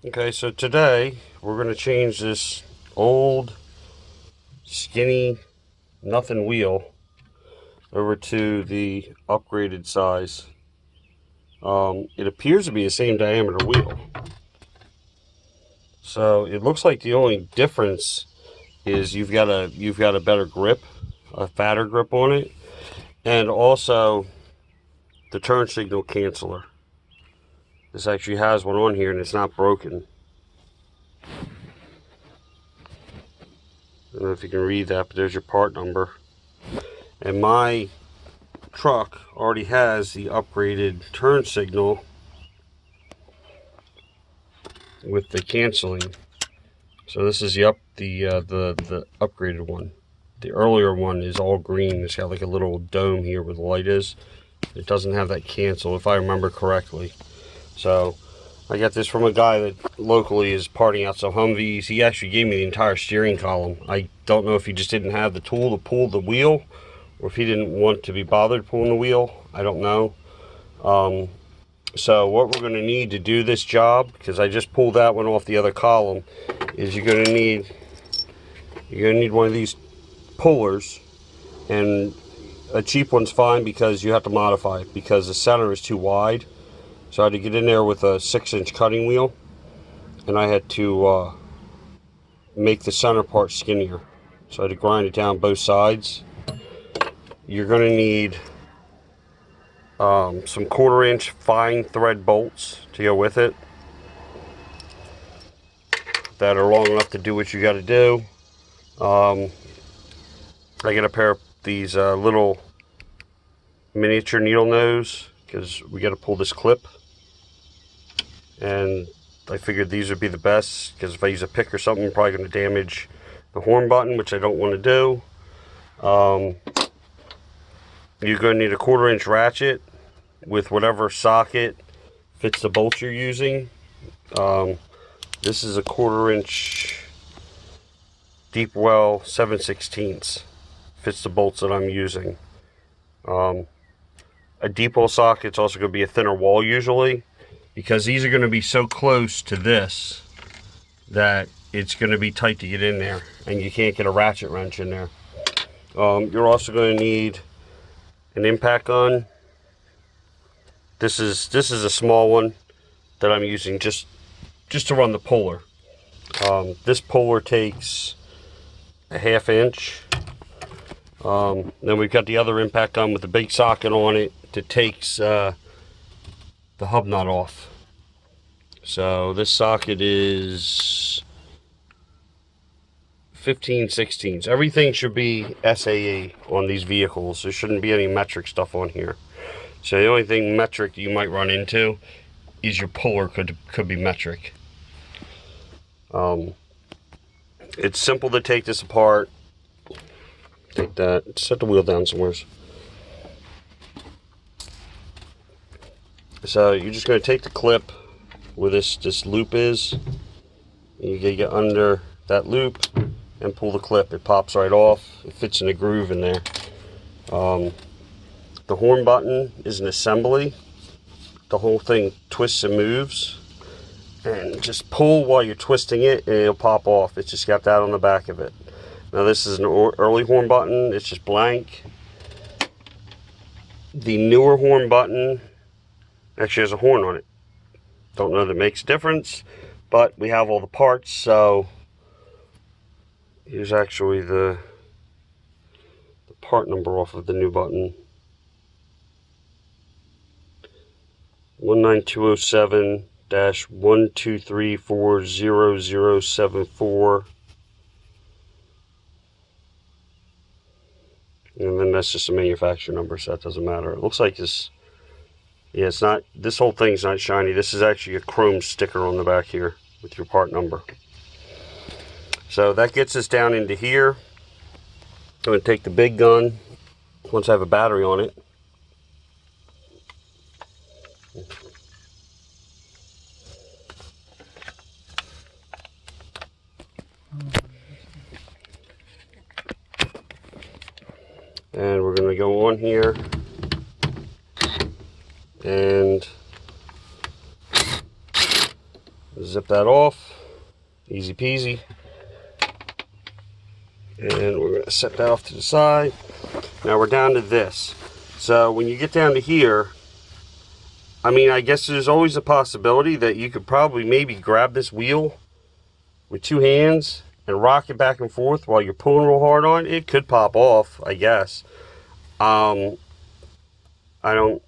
Okay, so today we're going to change this old, skinny, nothing wheel over to the upgraded size. It appears to be the same diameter wheel. So it looks like the only difference is you've got a better grip, a fatter grip on it, and also the turn signal canceller. This actually has one on here and it's not broken. I don't know if you can read that, but there's your part number. And my truck already has the upgraded turn signal with the canceling. So this is the upgraded one. The earlier one is all green. It's got like a little dome here where the light is. It doesn't have that cancel, if I remember correctly. So I got this from a guy that locally is parting out some Humvees. He actually gave me the entire steering column. I don't know if he just didn't have the tool to pull the wheel, or if he didn't want to be bothered pulling the wheel. I don't know. So what we're going to need to do this job, because I just pulled that one off the other column, is you're going to need one of these pullers, and a cheap one's fine because you have to modify it because the center is too wide. So I had to get in there with a 6-inch cutting wheel, and I had to make the center part skinnier. So I had to grind it down both sides. You're going to need some 1/4-inch fine thread bolts to go with it that are long enough to do what you got to do. I got a pair of these little miniature needle nose because we got to pull this clip, and I figured these would be the best because if I use a pick or something, I'm probably going to damage the horn button, which I don't want to do. You're going to need a 1/4-inch ratchet with whatever socket fits the bolt you're using. This is a 1/4-inch deep well 7/16. Fits the bolts that I'm using. A deep well socket's also going to be a thinner wall usually, because these are going to be so close to this that it's going to be tight to get in there, and you can't get a ratchet wrench in there. You're also going to need an impact gun. This is a small one that I'm using just to run the puller. This puller takes a 1/2 inch. Then we've got the other impact gun with the big socket on it that takes the hub nut off. So this socket is 15/16. Everything should be SAE on these vehicles. There shouldn't be any metric stuff on here. So the only thing metric you might run into is your puller could be metric. It's simple to take this apart. Take that, set the wheel down somewhere. So you're just going to take the clip where this loop is, and you get under that loop and pull the clip. It pops right off. It fits in a groove in there. The horn button is an assembly. The whole thing twists and moves, and just pull while you're twisting it and it'll pop off. It's just got that on the back of it. Now this is an early horn button. It's just blank. The newer horn button actually has a horn on it. Don't know that it makes a difference, but we have all the parts. So here's actually the part number off of the new button. 19207-123400074. And then that's just a manufacturer number, so that doesn't matter. It looks like this, yeah, it's not, this whole thing's not shiny. This is actually a chrome sticker on the back here with your part number. So that gets us down into here. I'm going to take the big gun, once I have a battery on it. And we're going to go on here and zip that off. Easy peasy. And we're going to set that off to the side. Now we're down to this. So when you get down to here, I mean, I guess there's always a possibility that you could probably maybe grab this wheel with two hands and rock it back and forth while you're pulling real hard on it. It could pop off, I guess. I don't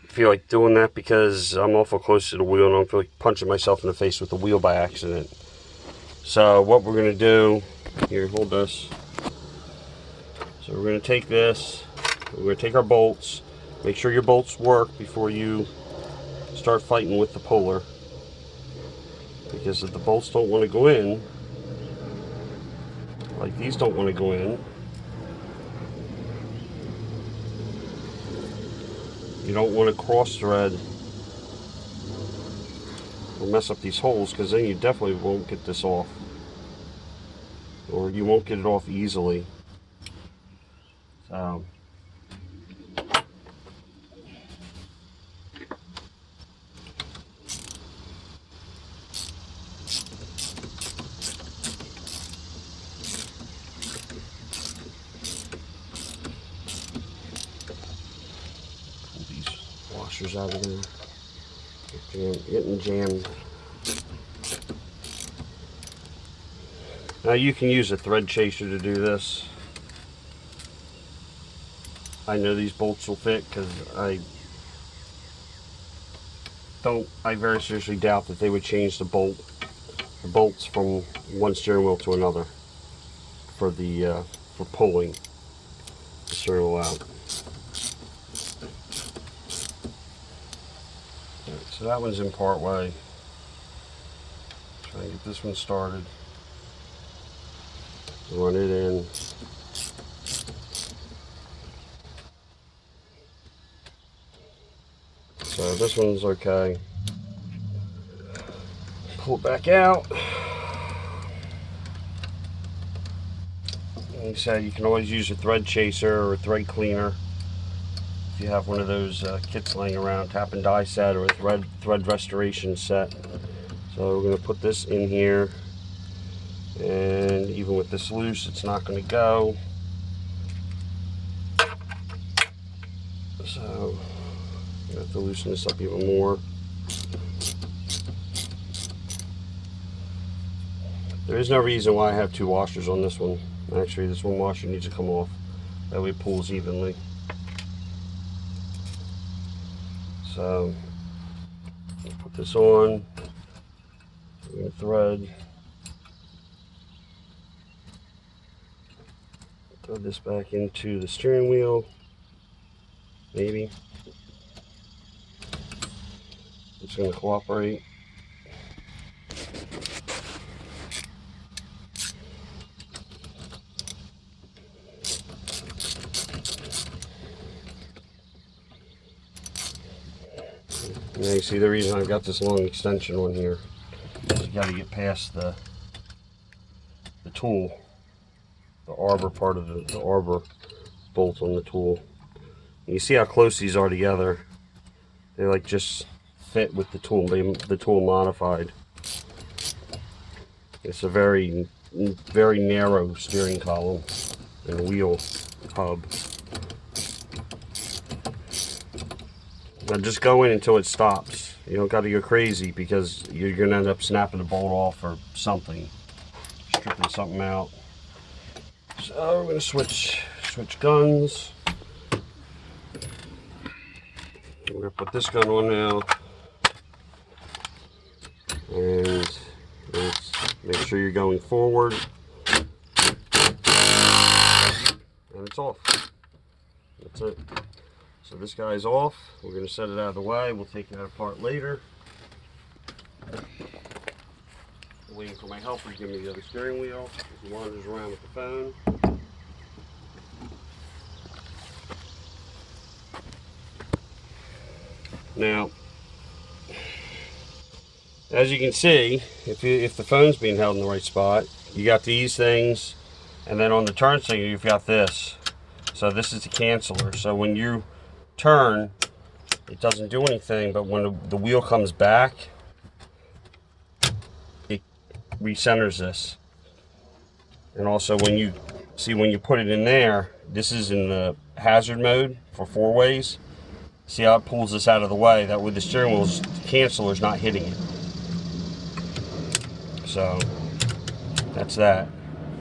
feel like doing that because I'm awful close to the wheel and I don't feel like punching myself in the face with the wheel by accident. So what we're going to do, here, hold this. So we're going to take this, we're going to take our bolts, make sure your bolts work before you start fighting with the puller. Because if the bolts don't want to go in, like these don't want to go in, you don't want to cross thread or mess up these holes, because then you definitely won't get this off, or you won't get it off easily. So pull these washers out of there. Getting jammed. Now you can use a thread chaser to do this. I know these bolts will fit because I very seriously doubt that they would change the bolts from one steering wheel to another for the for pulling the steering wheel out. Right, so that one's in part way. Try and get this one started. Run it in. So this one's okay. Pull it back out. Like I said, you can always use a thread chaser or a thread cleaner if you have one of those kits laying around, tap and die set or a thread restoration set. So we're going to put this in here, and even with this loose, it's not going to go. So I have to loosen this up even more. There is no reason why I have two washers on this one. Actually, this one washer needs to come off. That way it pulls evenly. So put this on. We're going to thread this back into the steering wheel. Maybe. It's going to cooperate. Now you see the reason I've got this long extension on here is you got to get past the tool, the arbor part of the arbor bolt on the tool. And you see how close these are together. They like just fit with the tool. The tool modified. It's a very narrow steering column and wheel hub. Now just go in until it stops. You don't got to go crazy because you're going to end up snapping the bolt off or something, stripping something out. So we're going to switch guns. We're going to put this gun on now, and make sure you're going forward, and it's off. That's it. So this guy's off. We're going to set it out of the way. We'll take that apart later. I'm waiting for my helper to give me the other steering wheel. He wanders around with the phone. Now, as you can see, if the phone's being held in the right spot, you got these things, and then on the turn signal you've got this. So this is the canceller. So when you turn, it doesn't do anything, but when the wheel comes back, recenters this. And also when you put it in there, this is in the hazard mode for 4 ways. See how it pulls this out of the way? That way the steering wheel's canceler's not hitting it. So that's that.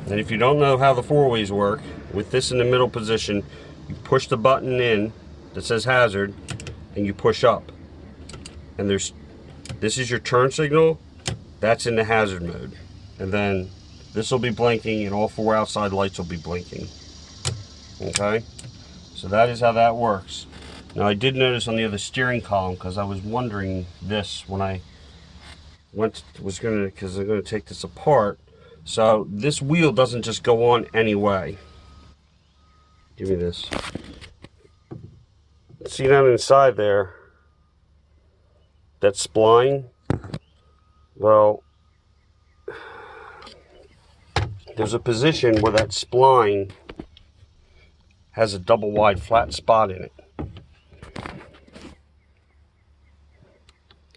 And if you don't know how the 4 ways work, with this in the middle position, you push the button in that says hazard, and you push up. And this is your turn signal. That's in the hazard mode. And then this will be blinking, and all 4 outside lights will be blinking. Okay? So that is how that works. Now I did notice on the other steering column, because I was wondering this when I because I'm going to take this apart. So this wheel doesn't just go on anyway. Give me this. See down inside there, that spline? Well, there's a position where that spline has a double wide flat spot in it.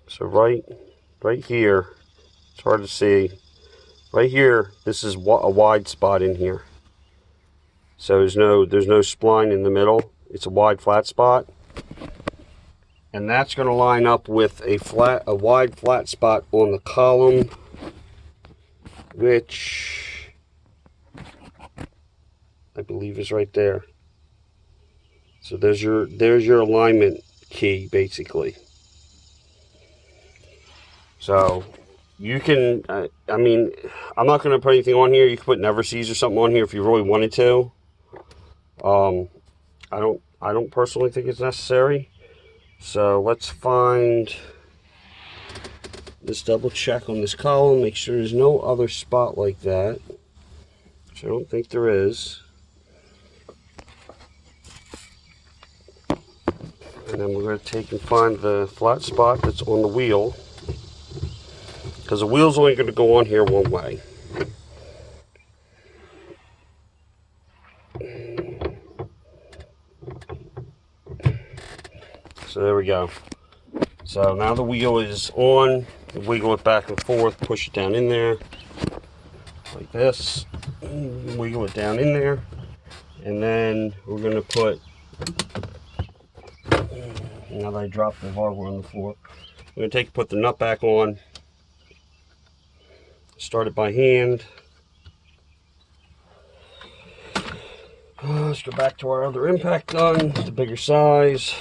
So right here, it's hard to see. Right here, this is a wide spot in here. So there's no spline in the middle. It's a wide flat spot. And that's going to line up with a wide flat spot on the column, which I believe is right there. So there's your alignment key, basically. So you can, I mean, I'm not going to put anything on here. You can put never sees or something on here if you really wanted to. I don't personally think it's necessary. So let's double check on this column, make sure there's no other spot like that, which I don't think there is. And then we're going to take and find the flat spot that's on the wheel, because the wheel's only going to go on here one way. So there we go. So now the wheel is on. Wiggle it back and forth, push it down in there like this, wiggle it down in there, and then we're going to put, now that I dropped the hardware on the floor, I'm going to put the nut back on, start it by hand. Let's go back to our other impact gun, the bigger size.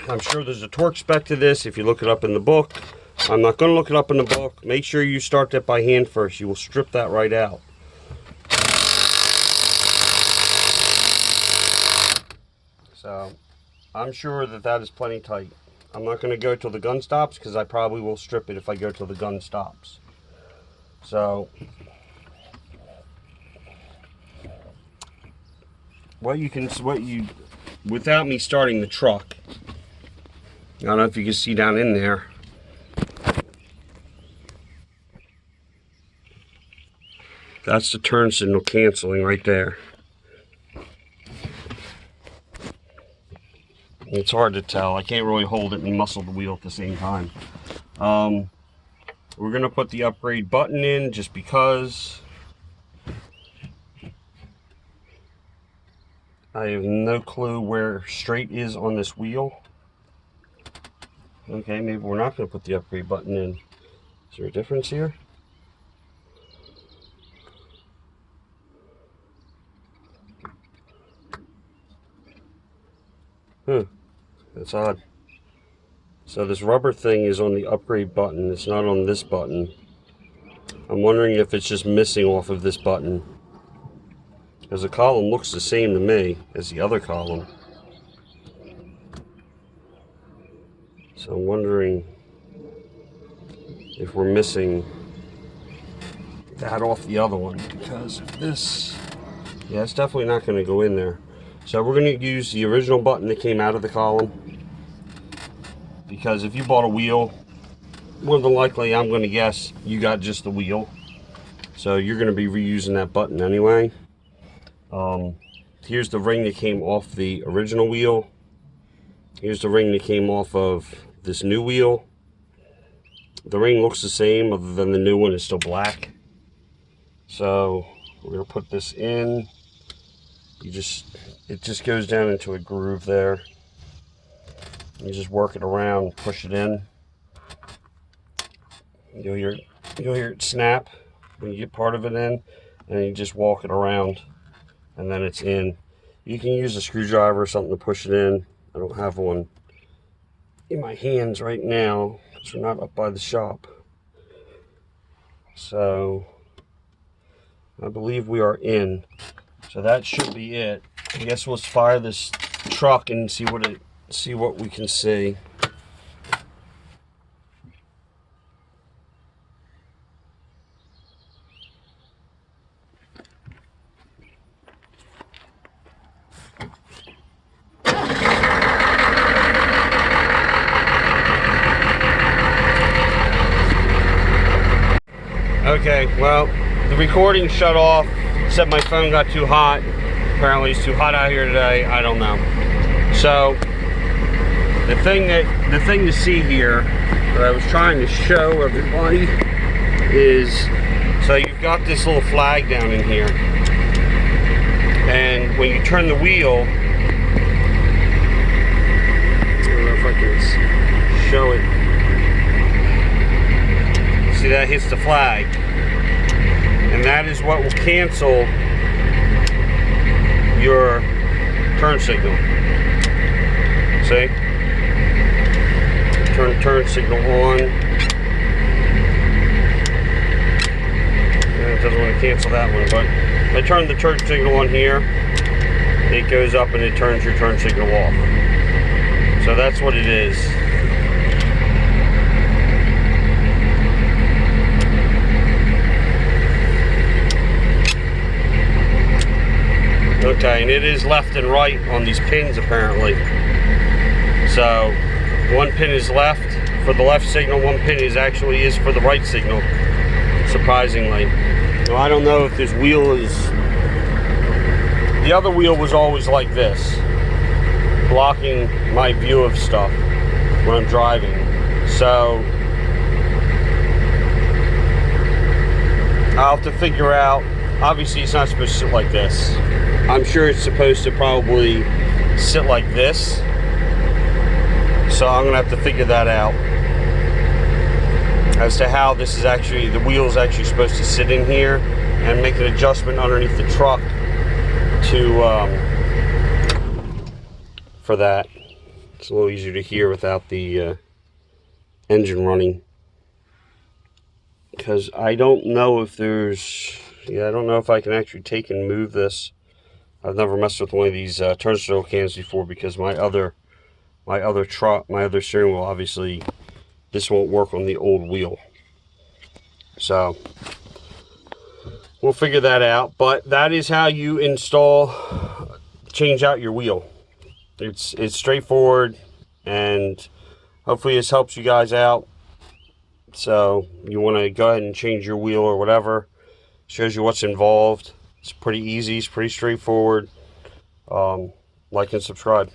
I'm sure there's a torque spec to this if you look it up in the book. I'm not going to look it up in the book. Make sure you start that by hand first. You will strip that right out. So I'm sure that is plenty tight. I'm not going to go till the gun stops, because I probably will strip it if I go till the gun stops. So without me starting the truck, I don't know if you can see down in there. That's the turn signal canceling right there. It's hard to tell. I can't really hold it and muscle the wheel at the same time. We're going to put the upgrade button in just because. I have no clue where straight is on this wheel. Okay, maybe we're not going to put the upgrade button in. Is there a difference here? That's odd. So this rubber thing is on the upgrade button. It's not on this button. I'm wondering if it's just missing off of this button, because the column looks the same to me as the other column. So I'm wondering if we're missing that off the other one, because if this, yeah, it's definitely not going to go in there. So we're going to use the original button that came out of the column, because if you bought a wheel, more than likely, I'm going to guess, you got just the wheel. So you're going to be reusing that button anyway. Here's the ring that came off the original wheel. Here's the ring that came off of this new wheel. The ring looks the same, other than the new one is still black. So we're gonna put this in. It just goes down into a groove there. You just work it around, push it in. You'll hear it snap when you get part of it in, and you just walk it around, and then it's in. You can use a screwdriver or something to push it in. I don't have one in my hands right now because we're not up by the shop. So I believe we are in. So that should be it. I guess let's fire this truck and see what we can see. Okay, well, the recording shut off, except my phone got too hot. Apparently it's too hot out here today, I don't know. So, the thing to see here, that I was trying to show everybody, is, so you've got this little flag down in here. And when you turn the wheel, I don't know if I can show it. See, that hits the flag, and that is what will cancel your turn signal. See? Turn signal on. And it doesn't want to cancel that one, but if I turn the turn signal on here, it goes up and it turns your turn signal off. So that's what it is. Okay, and it is left and right on these pins apparently. So one pin is left for the left signal, one pin is for the right signal, surprisingly. Now I don't know if this wheel is, the other wheel was always like this, blocking my view of stuff when I'm driving. So I'll have to figure out, obviously it's not supposed to sit like this. I'm sure it's supposed to probably sit like this. So I'm gonna have to figure that out as to how this is actually, the wheel is actually supposed to sit in here, and make an adjustment underneath the truck to for that. It's a little easier to hear without the engine running, because I don't know if there's, I don't know if I can actually take and move this. I've never messed with one of these turnstile cams before, because my other steering wheel, obviously this won't work on the old wheel. So we'll figure that out, but that is how you change out your wheel. It's straightforward, and hopefully this helps you guys out. So you want to go ahead and change your wheel or whatever. Shows you what's involved. It's pretty easy, it's pretty straightforward. Like and subscribe.